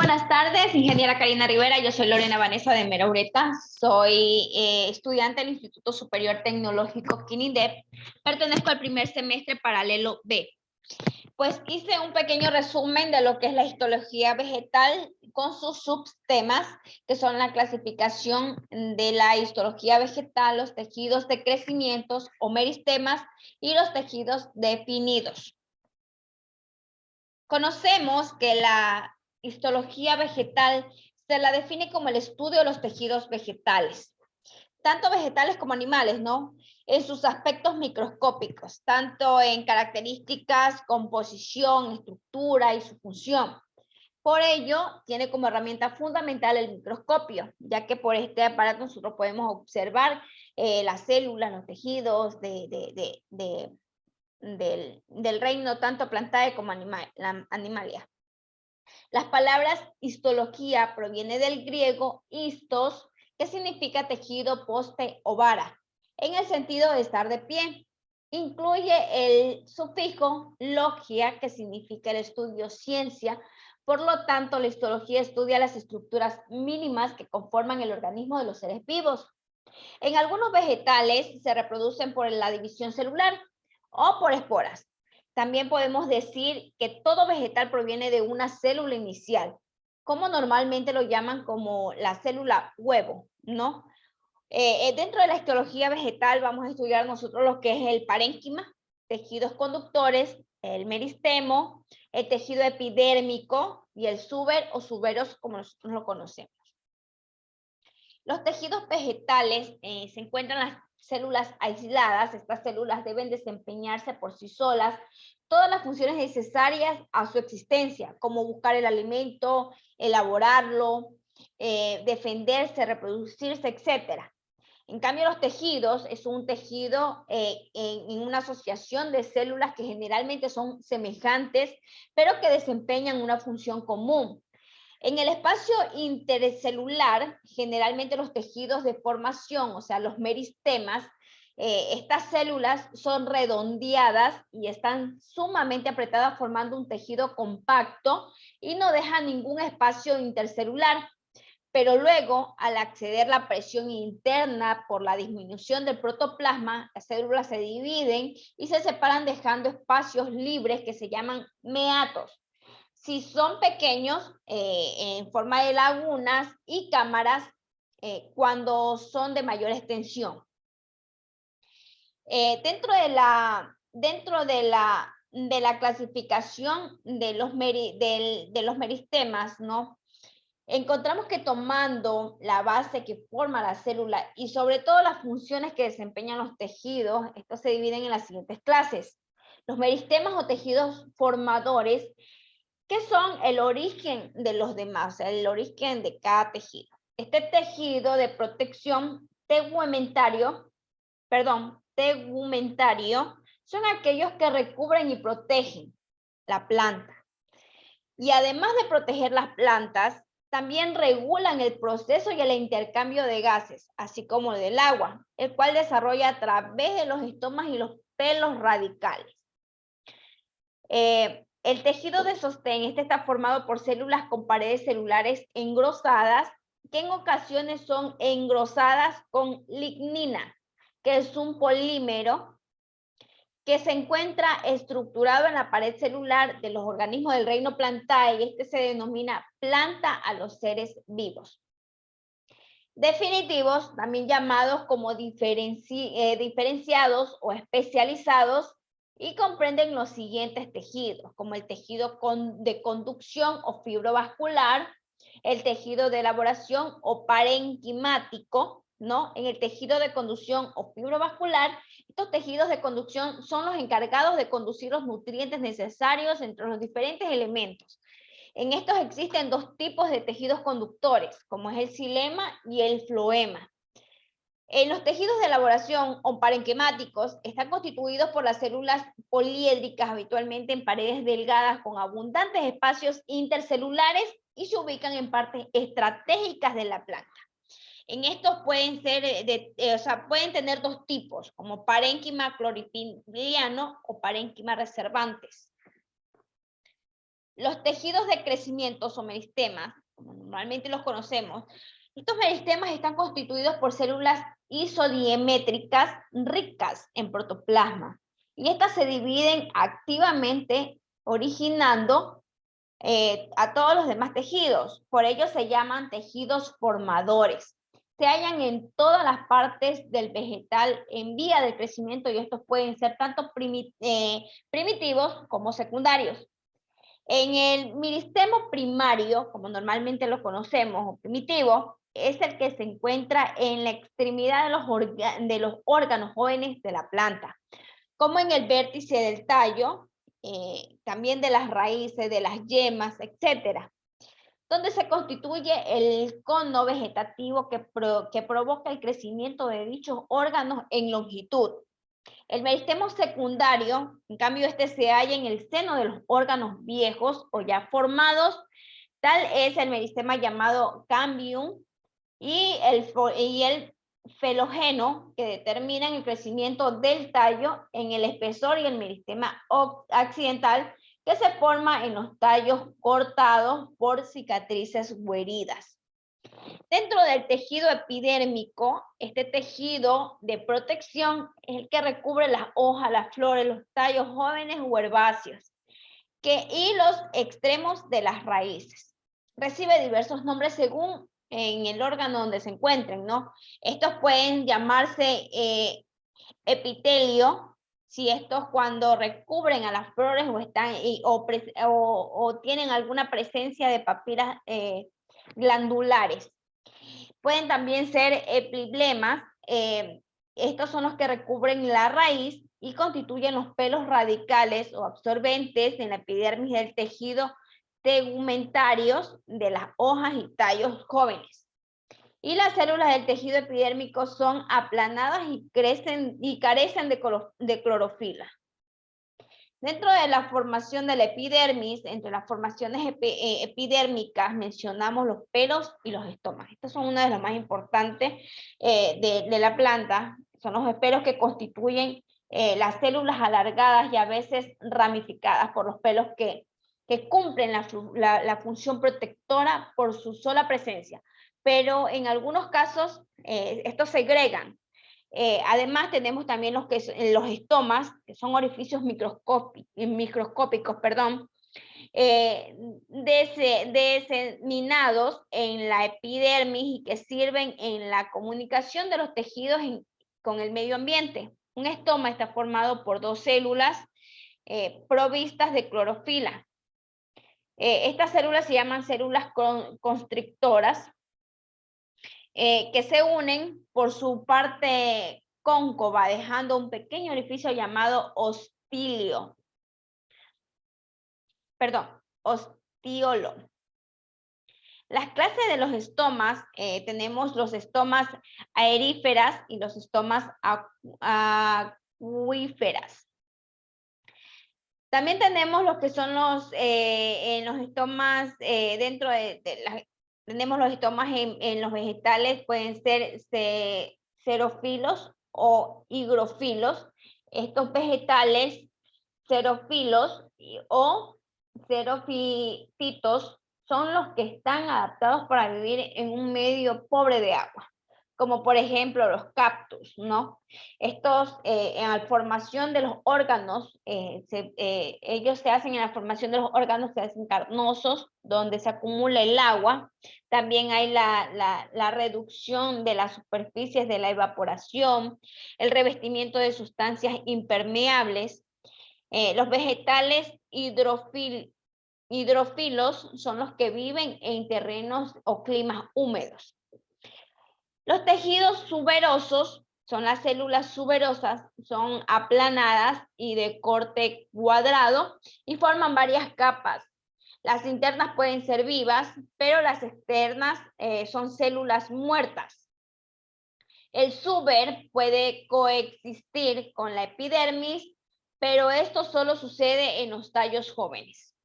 buenas tardes, ingeniera Karina Rivera. Yo soy Lorena Vanessa de Mera Ureta. Soy estudiante del Instituto Superior Tecnológico KINIDEP. Pertenezco al primer semestre paralelo B. Pues hice un pequeño resumen de lo que es la histología vegetal con sus subtemas, que son la clasificación de la histología vegetal, los tejidos de crecimiento o meristemas y los tejidos definidos. Conocemos que la histología vegetal se la define como el estudio de los tejidos vegetales, tanto vegetales como animales, ¿no? En sus aspectos microscópicos, tanto en características, composición, estructura y su función. Por ello, tiene como herramienta fundamental el microscopio, ya que por este aparato nosotros podemos observar las células, los tejidos del reino tanto plantae como animalia. Las palabras histología proviene del griego histos, que significa tejido, poste o vara, en el sentido de estar de pie. Incluye el sufijo logia, que significa el estudio ciencia. Por lo tanto, la histología estudia las estructuras mínimas que conforman el organismo de los seres vivos. En algunos vegetales se reproducen por la división celular o por esporas. También podemos decir que todo vegetal proviene de una célula inicial, como normalmente lo llaman como la célula huevo, ¿no? Dentro de la histología vegetal vamos a estudiar nosotros lo que es el parénquima, tejidos conductores, el meristemo, el tejido epidérmico y el suber o suberos como nosotros lo conocemos. Los tejidos vegetales se encuentran las células aisladas. Estas células deben desempeñarse por sí solas todas las funciones necesarias a su existencia, como buscar el alimento, elaborarlo, defenderse, reproducirse, etc. En cambio, los tejidos es un tejido en una asociación de células que generalmente son semejantes, pero que desempeñan una función común. En el espacio intercelular, generalmente los tejidos de formación, o sea, los meristemas, estas células son redondeadas y están sumamente apretadas formando un tejido compacto y no dejan ningún espacio intercelular. Pero luego, al acceder la presión interna por la disminución del protoplasma, las células se dividen y se separan dejando espacios libres que se llaman meatos. Si son pequeños, en forma de lagunas y cámaras, cuando son de mayor extensión. Dentro de la clasificación de los meristemas, ¿no? Encontramos que tomando la base que forma la célula y sobre todo las funciones que desempeñan los tejidos, estos se dividen en las siguientes clases. Los meristemas o tejidos formadores, que son el origen de los demás, o sea, el origen de cada tejido. Este tejido de protección tegumentario, son aquellos que recubren y protegen la planta. Y además de proteger las plantas, también regulan el proceso y el intercambio de gases, así como del agua, el cual desarrolla a través de los estomas y los pelos radicales. El tejido de sostén, está formado por células con paredes celulares engrosadas, que en ocasiones son engrosadas con lignina, que es un polímero que se encuentra estructurado en la pared celular de los organismos del reino Plantae, y se denomina planta a los seres vivos. Definitivos, también llamados como diferenciados o especializados, y comprenden los siguientes tejidos, como el tejido de conducción o fibrovascular, el tejido de elaboración o parenquimático, ¿no? En el tejido de conducción o fibrovascular, estos tejidos de conducción son los encargados de conducir los nutrientes necesarios entre los diferentes elementos. En estos existen dos tipos de tejidos conductores, como es el xilema y el floema. En los tejidos de elaboración o parenquimáticos están constituidos por las células poliédricas, habitualmente en paredes delgadas con abundantes espacios intercelulares, y se ubican en partes estratégicas de la planta. En estos pueden tener dos tipos, como parénquima clorofiliano o parénquima reservantes. Los tejidos de crecimiento o meristemas, como normalmente los conocemos, estos meristemas están constituidos por células isodiemétricas ricas en protoplasma. Y estas se dividen activamente, originando a todos los demás tejidos. Por ello se llaman tejidos formadores. Se hallan en todas las partes del vegetal en vía de crecimiento y estos pueden ser tanto primitivos como secundarios. En el meristemo primario, como normalmente lo conocemos, o primitivo, es el que se encuentra en la extremidad de los órganos jóvenes de la planta, como en el vértice del tallo, también de las raíces, de las yemas, etcétera, donde se constituye el cono vegetativo que provoca el crecimiento de dichos órganos en longitud. El meristemo secundario, en cambio, este se halla en el seno de los órganos viejos o ya formados. Tal es el meristema llamado cambium y el felógeno, que determinan el crecimiento del tallo en el espesor, y el meristema accidental, que se forma en los tallos cortados por cicatrices o heridas. Dentro del tejido epidérmico, este tejido de protección es el que recubre las hojas, las flores, los tallos jóvenes o herbáceos, y los extremos de las raíces. Recibe diversos nombres según en el órgano donde se encuentren, ¿no? Estos pueden llamarse epitelio, si estos cuando recubren a las flores o tienen alguna presencia de papilas glandulares. Pueden también ser epiblemas, estos son los que recubren la raíz y constituyen los pelos radicales o absorbentes en la epidermis del tejido tegumentarios de las hojas y tallos jóvenes. Y las células del tejido epidérmico son aplanadas y carecen de clorofila. Dentro de la formación de la epidermis, entre las formaciones epidérmicas, mencionamos los pelos y los estomas. Estos son una de las más importantes de la planta. Son los pelos que constituyen las células alargadas y a veces ramificadas por los pelos que cumplen la función protectora por su sola presencia. Pero en algunos casos estos segregan. Además tenemos también los estomas, que son orificios microscópicos, diseminados en la epidermis y que sirven en la comunicación de los tejidos con el medio ambiente. Un estoma está formado por dos células provistas de clorofila. Estas células se llaman células constrictoras, que se unen por su parte cóncava, dejando un pequeño orificio llamado ostiolo. Las clases de los estomas, tenemos los estomas aeríferas y los estomas acuíferas. También tenemos los que son los estomas tenemos los estomas en los vegetales, pueden ser xerófilos o higrófilos. Estos vegetales xerófilos o xerófitos son los que están adaptados para vivir en un medio pobre de agua, como por ejemplo los cactus, ¿no? Estos en la formación de los órganos, ellos se hacen en la formación de los órganos, se hacen carnosos, donde se acumula el agua. También hay la reducción de las superficies de la evaporación, el revestimiento de sustancias impermeables. Los vegetales hidrófilos son los que viven en terrenos o climas húmedos. Los tejidos suberosos son las células suberosas, son aplanadas y de corte cuadrado y forman varias capas. Las internas pueden ser vivas, pero las externas son células muertas. El suber puede coexistir con la epidermis, pero esto solo sucede en los tallos jóvenes.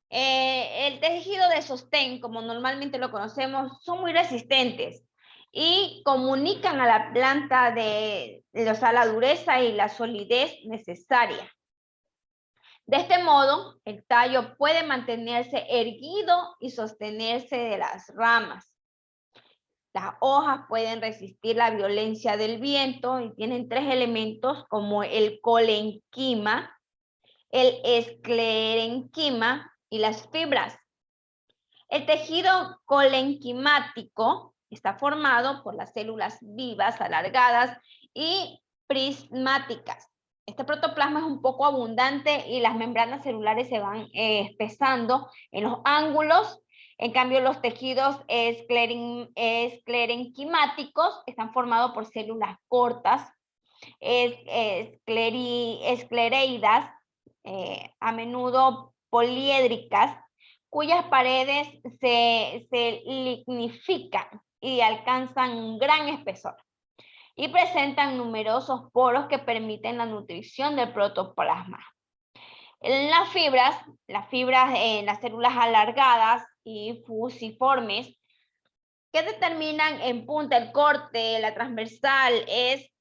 El tejido de sostén, como normalmente lo conocemos, son muy resistentes y comunican a la planta la dureza y la solidez necesaria. De este modo, el tallo puede mantenerse erguido y sostenerse de las ramas. Las hojas pueden resistir la violencia del viento y tienen 3 elementos como el colenquima, el esclerenquima y las fibras. El tejido colenquimático está formado por las células vivas, alargadas y prismáticas. Este protoplasma es un poco abundante y las membranas celulares se van espesando en los ángulos. En cambio, los tejidos esclerenquimáticos están formados por células cortas, esclereidas, a menudo poliédricas, cuyas paredes se lignifican y alcanzan un gran espesor y presentan numerosos poros que permiten la nutrición del protoplasma. En las fibras en las células alargadas y fusiformes que determinan en punta el corte, la transversal es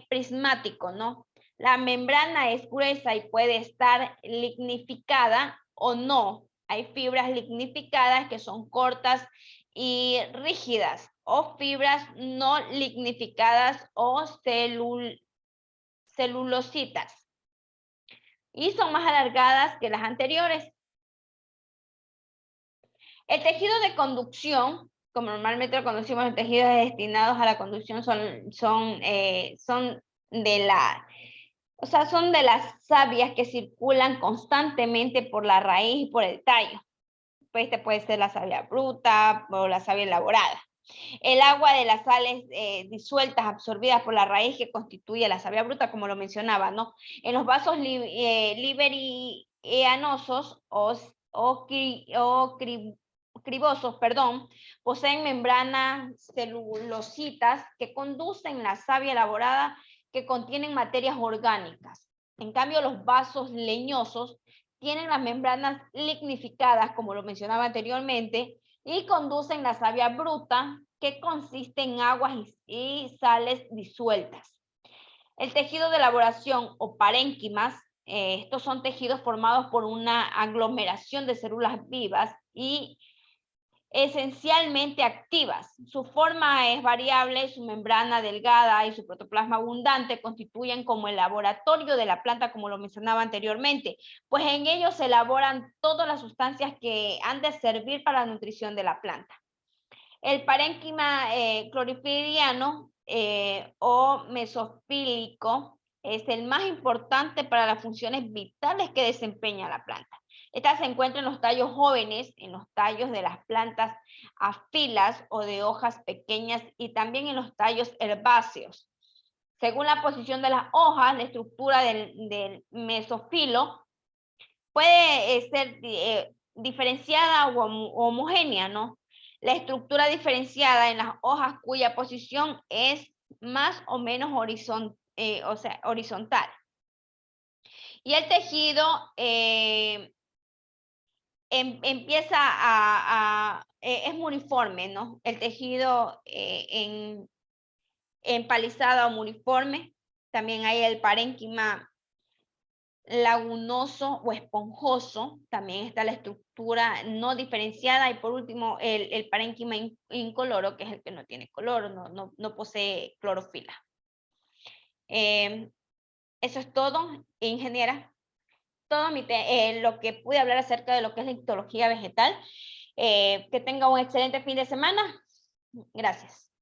prismático, ¿no? La membrana es gruesa y puede estar lignificada o no. Hay fibras lignificadas que son cortas y rígidas, o fibras no lignificadas o celulositas. Y son más alargadas que las anteriores. El tejido de conducción, como normalmente lo conocemos, los tejidos destinados a la conducción son de las sabias que circulan constantemente por la raíz y por el tallo. Pues este puede ser la savia bruta o la savia elaborada. El agua de las sales disueltas, absorbidas por la raíz que constituye la savia bruta, como lo mencionaba, ¿no? En los vasos liberianosos o cribosos, poseen membranas celulositas que conducen la savia elaborada que contienen materias orgánicas. En cambio, los vasos leñosos tienen las membranas lignificadas, como lo mencionaba anteriormente, y conducen la savia bruta, que consiste en aguas y sales disueltas. El tejido de elaboración o parénquimas, estos son tejidos formados por una aglomeración de células vivas y esencialmente activas. Su forma es variable, su membrana delgada y su protoplasma abundante constituyen como el laboratorio de la planta, como lo mencionaba anteriormente, pues en ellos se elaboran todas las sustancias que han de servir para la nutrición de la planta. El parénquima clorofiliano o mesofílico es el más importante para las funciones vitales que desempeña la planta. Esta se encuentra en los tallos jóvenes, en los tallos de las plantas a filas o de hojas pequeñas y también en los tallos herbáceos. Según la posición de las hojas, la estructura del mesofilo puede ser diferenciada o homogénea, ¿no? La estructura diferenciada en las hojas cuya posición es más o menos horizontal. Y el tejido es uniforme, ¿no? El tejido empalizado o uniforme. También hay el parénquima lagunoso o esponjoso. También está la estructura no diferenciada. Y por último, el parénquima incoloro, que es el que no tiene color, no posee clorofila. Eso es todo, ingeniera. Todo lo que pude hablar acerca de lo que es la histología vegetal. Que tenga un excelente fin de semana. Gracias.